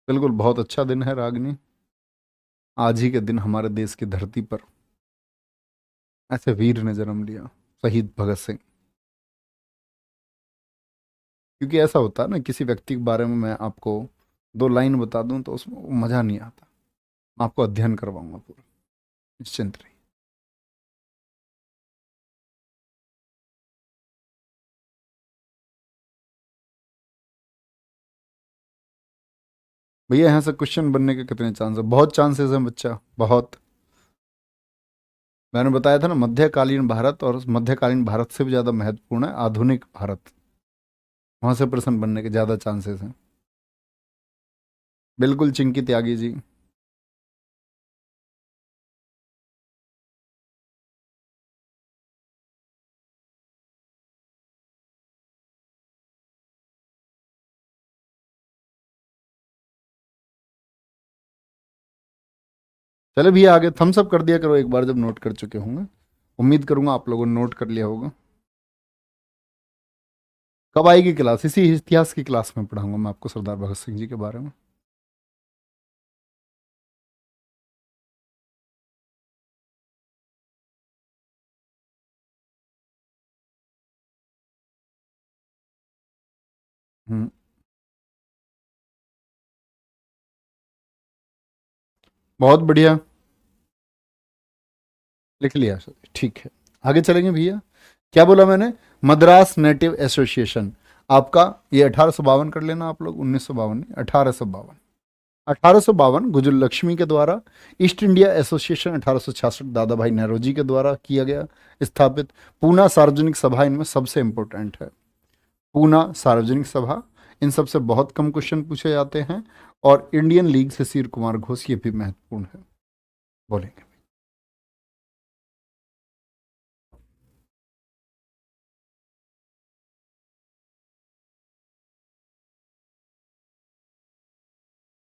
Speaker 1: बिल्कुल, बहुत अच्छा दिन है रागनी। आज ही के दिन हमारे देश की धरती पर ऐसे वीर ने जन्म लिया, शहीद भगत सिंह। क्योंकि ऐसा होता है ना, किसी व्यक्ति के बारे में मैं आपको 2 लाइन बता दूं तो उसमें मजा नहीं आता। मैं आपको अध्ययन करवाऊंगा पूरा, निश्चिंत रहिए। भैया यहाँ से क्वेश्चन बनने के कितने चांस है? बहुत चांसेस हैं बच्चा, बहुत। मैंने बताया था ना, मध्यकालीन भारत, और मध्यकालीन भारत से भी ज़्यादा महत्वपूर्ण है आधुनिक भारत। वहाँ से प्रश्न बनने के ज़्यादा चांसेस हैं। बिल्कुल चिंकी त्यागी जी। चले भैया आगे, थम्स अप कर दिया करो एक बार जब नोट कर चुके होंगे। उम्मीद करूंगा आप लोगों ने नोट कर लिया होगा। कब आएगी क्लास? इसी इतिहास की क्लास में पढ़ाऊंगा मैं आपको सरदार भगत सिंह जी के बारे में। हम्म, बहुत बढ़िया, लिख लिया सर, ठीक है। आगे चलेंगे भैया। क्या बोला मैंने? मद्रास नेटिव एसोसिएशन आपका, ये 1852 कर लेना आप लोग, 1952 नहीं, 1852। 1852 गुजर लक्ष्मी के द्वारा। ईस्ट इंडिया एसोसिएशन 1866 दादा भाई नेहरूजी के द्वारा किया गया, स्थापित। पूना सार्वजनिक सभा इनमें सबसे इंपॉर्टेंट है। पूना सार्वजनिक सभा, इन सब से बहुत कम क्वेश्चन पूछे जाते हैं। और इंडियन लीग से शिशिर कुमार घोष, ये भी महत्वपूर्ण है। बोलेंगे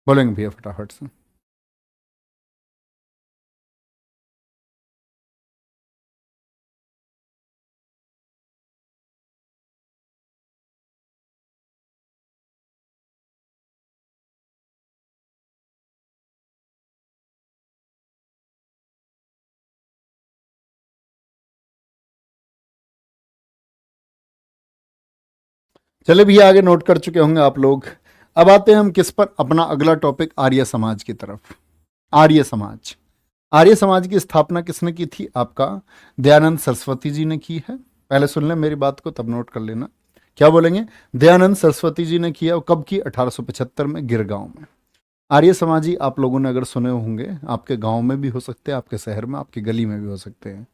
Speaker 1: बोलेंगे भैया फटाफट से। चले भैया, आगे नोट कर चुके होंगे आप लोग। अब आते हैं हम किस पर, अपना अगला टॉपिक आर्य समाज की तरफ। आर्य समाज, आर्य समाज की स्थापना किसने की थी? आपका दयानंद सरस्वती जी ने की है। पहले सुन लें मेरी बात को, तब नोट कर लेना। क्या बोलेंगे? दयानंद सरस्वती जी ने किया। और कब की? 1875 में, गिरगांव में। आर्य समाजी आप लोगों ने अगर सुने होंगे, आपके गांव में भी हो सकते हैं, आपके शहर में, आपकी गली में भी हो सकते हैं।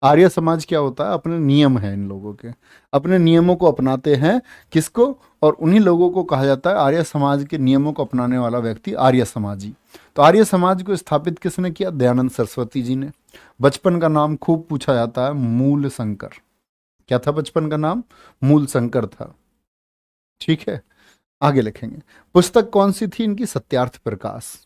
Speaker 1: आर्य समाज क्या होता है? अपने नियम है इन लोगों के, अपने नियमों को अपनाते हैं। किसको? और उन्हीं लोगों को कहा जाता है आर्य समाज के नियमों को अपनाने वाला व्यक्ति आर्य समाजी। तो आर्य समाज को स्थापित किसने किया? दयानंद सरस्वती जी ने। बचपन का नाम खूब पूछा जाता है, मूल शंकर। क्या था बचपन का नाम? मूल शंकर था। ठीक है, आगे लिखेंगे। पुस्तक कौन सी थी इनकी? सत्यार्थ प्रकाश।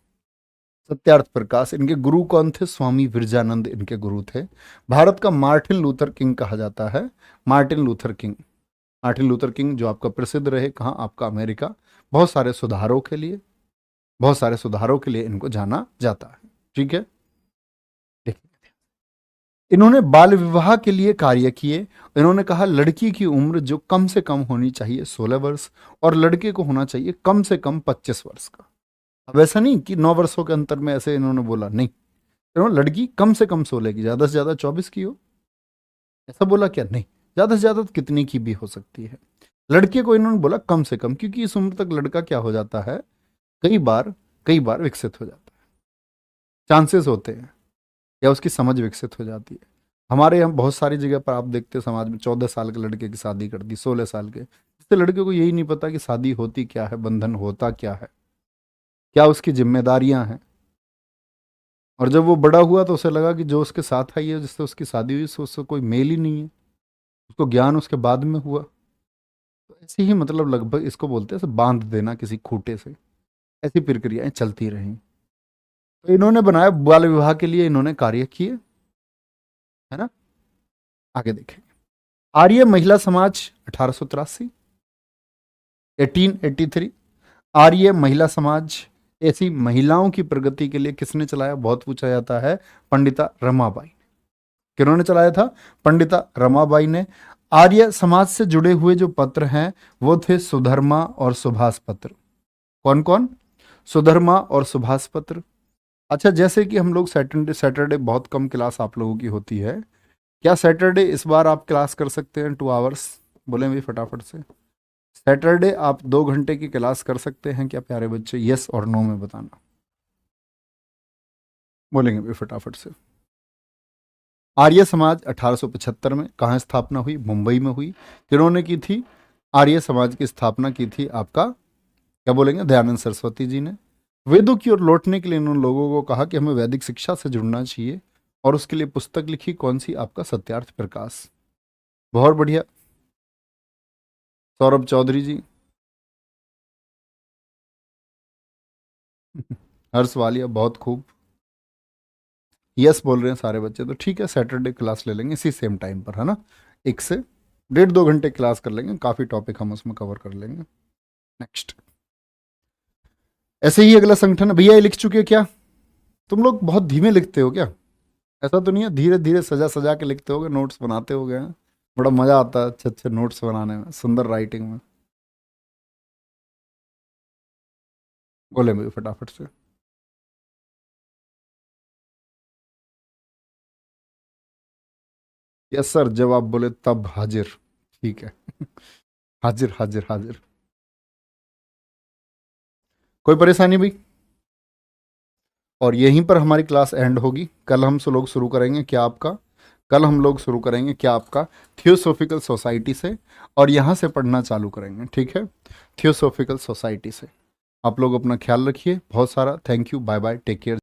Speaker 1: सत्यार्थ प्रकाश। इनके गुरु कौन थे? स्वामी विरजानंद इनके गुरु थे। भारत का मार्टिन लूथर किंग कहा जाता है। Martin Luther king, Martin Luther king जो आपका प्रसिद्ध रहे कहाँ? आपका अमेरिका। बहुत सारे सुधारों के लिए, बहुत सारे सुधारों के लिए इनको जाना जाता है। ठीक है, देखिए इन्होंने बाल विवाह के लिए कार्य किए। इन्होंने कहा लड़की की उम्र जो कम से कम होनी चाहिए 16 वर्ष, और लड़के को होना चाहिए कम से कम 25 वर्ष का। अब ऐसा नहीं कि 9 वर्षों के अंतर में, ऐसे इन्होंने बोला नहीं। इन्होंने लड़की कम से कम 16 की, ज्यादा से ज्यादा 24 की हो, ऐसा बोला क्या? नहीं, ज्यादा से ज्यादा तो कितनी की भी हो सकती है। लड़के को इन्होंने बोला कम से कम, क्योंकि इस उम्र तक लड़का क्या हो जाता है, कई बार विकसित हो जाता है, चांसेस होते हैं, या उसकी समझ विकसित हो जाती है। हमारे यहाँ बहुत सारी जगह पर आप देखते हैं समाज में 14 साल के लड़के की शादी कर दी, 16 साल के। इससे लड़के को यही नहीं पता कि शादी होती क्या है, बंधन होता क्या है, क्या उसकी जिम्मेदारियां हैं। और जब वो बड़ा हुआ तो उसे लगा कि जो उसके साथ आई है, जिससे उसकी शादी हुई, उससे कोई मेल ही नहीं है। उसको ज्ञान उसके बाद में हुआ। तो ऐसे ही मतलब लगभग इसको बोलते हैं ऐसे बांध देना किसी खूंटे से। ऐसी प्रक्रियाएं चलती रहीं। तो इन्होंने बनाया बाल विवाह के लिए, इन्होंने कार्य किए, है ना। आगे देखें। आर्य महिला समाज 1883, 1883। आर्य महिला समाज, ऐसी महिलाओं की प्रगति के लिए किसने चलाया? बहुत पूछा जाता है। पंडिता रमाबाई। किन्होंने चलाया था? पंडिता रमाबाई ने। आर्य समाज से जुड़े हुए जो पत्र हैं वो थे सुधर्मा और सुभाष पत्र। कौन कौन? सुधर्मा और सुभाष पत्र। अच्छा, जैसे कि हम लोग सैटरडे सैटरडे बहुत कम क्लास आप लोगों की होती है, क्या सैटरडे इस बार आप क्लास कर सकते हैं 2 आवर्स? बोले भाई फटाफट से। सैटरडे आप 2 घंटे की क्लास कर सकते हैं क्या प्यारे बच्चे? यस और नो में बताना। बोलेंगे भाई फटाफट से। आर्य समाज 1875 में कहाँ स्थापना हुई? मुंबई में हुई। किन्होंने की थी? आर्य समाज की स्थापना की थी आपका, क्या बोलेंगे, दयानंद सरस्वती जी ने। वेदों की ओर लौटने के लिए उन लोगों को कहा कि हमें वैदिक शिक्षा से जुड़ना चाहिए, और उसके लिए पुस्तक लिखी। कौन सी? आपका सत्यार्थ प्रकाश। बहुत बढ़िया। सौरभ चौधरी जी। हर्ष वालिया, बहुत खूब। यस बोल रहे हैं सारे बच्चे, तो ठीक है, सैटरडे क्लास ले लेंगे इसी सेम टाइम पर, है ना। 1 से 1.5 2 घंटे क्लास कर लेंगे, काफ़ी टॉपिक हम उसमें कवर कर लेंगे। नेक्स्ट। ऐसे ही अगला संगठन है। भैया ये लिख चुके क्या? तुम लोग बहुत धीमे लिखते हो क्या? ऐसा तो नहीं है, धीरे धीरे सजा सजा के लिखते होगे, नोट्स बनाते होगे, हैं? बड़ा मजा आता है अच्छे अच्छे नोट्स बनाने में, सुंदर राइटिंग में। बोले मुझे फटाफट से। यस सर, जब आप बोले तब हाजिर। ठीक है। हाजिर हाजिर हाजिर। कोई परेशानी भाई? और यहीं पर हमारी क्लास एंड होगी। कल हम लोग शुरू करेंगे क्या आपका, कल हम लोग शुरू करेंगे क्या आपका थियोसॉफिकल सोसाइटी से, और यहाँ से पढ़ना चालू करेंगे, ठीक है, थियोसॉफिकल सोसाइटी से। आप लोग अपना ख्याल रखिए, बहुत सारा thank you, bye bye, take care.